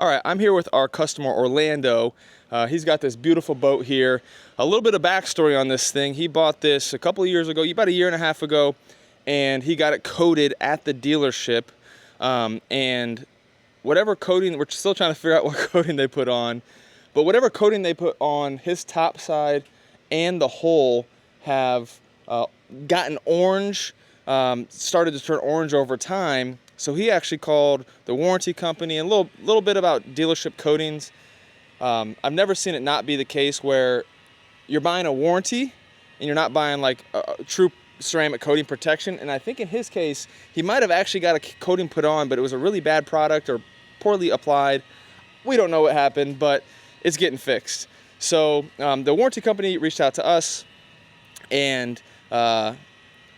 All right, I'm here with our customer, Orlando. He's got this beautiful boat here. A little bit of backstory on this thing. He bought this a couple of years ago, about a year and a half ago, and he got it coated at the dealership. And whatever coating, we're still trying to figure out what coating they put on, but whatever coating they put on, his top side and the hull have gotten orange, started to turn orange over time. So he actually called the warranty company, and a little bit about dealership coatings. I've never seen it not be the case where you're buying a warranty and you're not buying like a true ceramic coating protection. And I think in his case, he might have actually got a coating put on, but it was a really bad product or poorly applied. We don't know what happened, but it's getting fixed. So the warranty company reached out to us and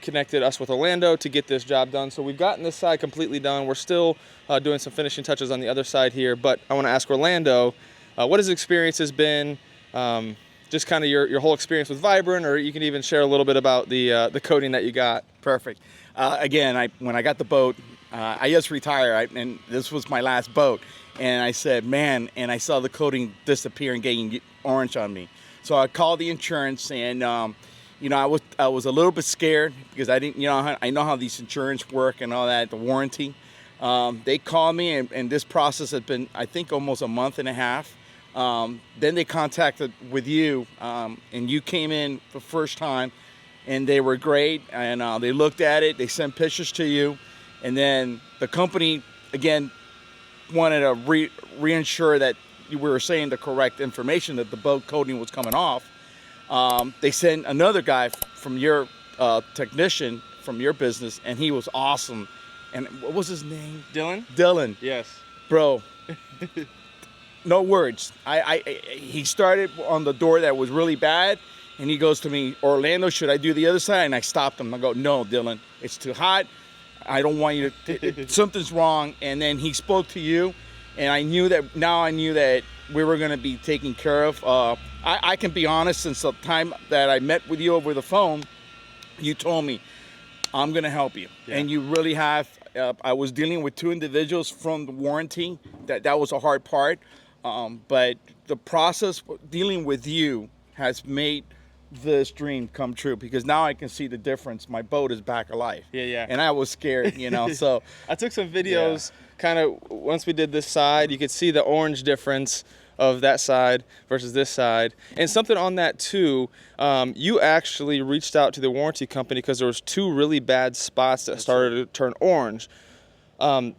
connected us with Orlando to get this job done. So we've gotten this side completely done. We're still doing some finishing touches on the other side here, but I want to ask Orlando, what his experience has been, just kind of your whole experience with Vibrant, or you can even share a little bit about the coating that you got. Perfect. Again, when I got the boat, I just retired, and this was my last boat. And I said, man, and I saw the coating disappear and getting orange on me. So I called the insurance, and I was a little bit scared because I didn't, I know how these insurance work and all that, the warranty. They called me, and this process had been, I think, almost a month and a half. Then they contacted with you, and you came in the first time, and they were great, and they looked at it, they sent pictures to you, and then the company, again, wanted to reinsure that we were saying the correct information, that the boat coating was coming off. They sent another guy from your technician from your business, and he was awesome. And what was his name? Dylan? Dylan. Yes. Bro, no words. He started on the door that was really bad, and he goes to me, Orlando, should I do the other side? And I stopped him. I go, no, Dylan, it's too hot. I don't want you to, something's wrong. And then he spoke to you, and I knew that we were going to be taken care of. I can be honest, since the time that I met with you over the phone, you told me, I'm going to help you. Yeah. And you really have. I was dealing with two individuals from the warranty. That was a hard part. But the process dealing with you has made this dream come true, because now I can see the difference. My boat is back alive. Yeah. And I was scared, so. I took some videos, kind of, once we did this side, you could see the orange difference of that side versus this side. And something on that too, you actually reached out to the warranty company because there was two really bad spots that started to turn orange. And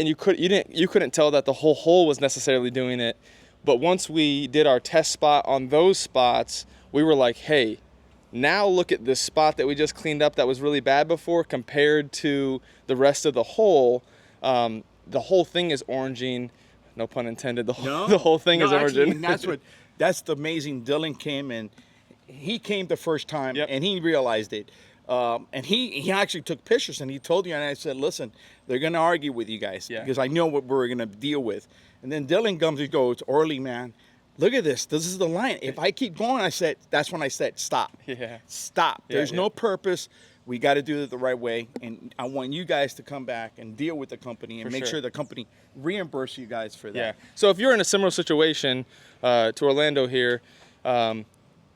you couldn't tell that the whole hole was necessarily doing it. But once we did our test spot on those spots, we were like, hey, now look at this spot that we just cleaned up that was really bad before compared to the rest of the hole. The whole thing is oranging. No pun intended. The whole thing is oranging. That's the amazing. Dylan came, and he came the first time, and he realized it. And he actually took pictures, and he told you, and I said, listen, they're going to argue with you guys, because I know what we're going to deal with. And then Dylan comes and goes, Orly, man, look at this. This is the line. If I keep going, that's when I said, stop. Yeah. Stop. There's no purpose. We got to do it the right way. And I want you guys to come back and deal with the company and make sure the company reimburse you guys for that. Yeah. So if you're in a similar situation to Orlando here,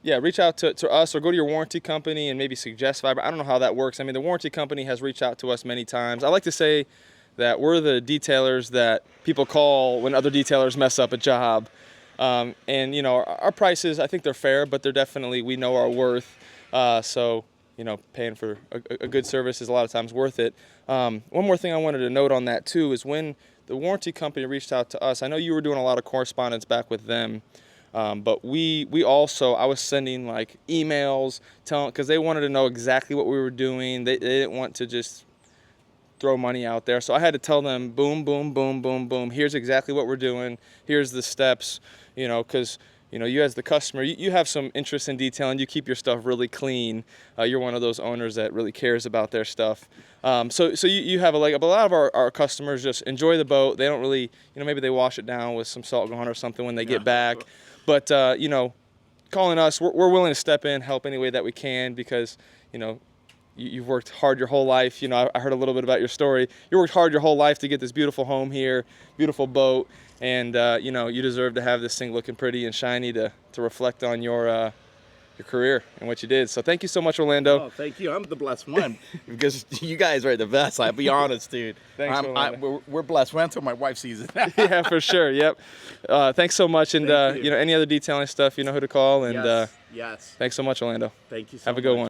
reach out to us or go to your warranty company and maybe suggest Vibrant. I don't know how that works. I mean, the warranty company has reached out to us many times. I like to say that we're the detailers that people call when other detailers mess up a job. And, our prices, I think they're fair, but they're definitely, we know our worth. So, paying for a good service is a lot of times worth it. One more thing I wanted to note on that too is when the warranty company reached out to us, I know you were doing a lot of correspondence back with them. But we also, I was sending like emails because they wanted to know exactly what we were doing. They didn't want to just throw money out there. So I had to tell them, boom, boom, boom, boom, boom. Here's exactly what we're doing. Here's the steps, because, you as the customer, you have some interest in detail and you keep your stuff really clean. You're one of those owners that really cares about their stuff. So you have a lot of our customers just enjoy the boat. They don't really, maybe they wash it down with some salt gone or something when they get back. But, calling us, we're willing to step in, help any way that we can because, you've worked hard your whole life. You know, I heard a little bit about your story. You worked hard your whole life to get this beautiful home here, beautiful boat, and you know, you deserve to have this thing looking pretty and shiny to reflect on your career and what you did. So thank you so much, Orlando. Oh, thank you. I'm the blessed one because you guys are the best. I'll be honest, dude. Thanks, Orlando. We're blessed. Wait until my wife sees it. Yeah, for sure. Yep. Thanks so much. And Thank you. you know, any other detailing stuff, you know who to call. And Yes. thanks so much, Orlando. Thank you so much. Have a good one.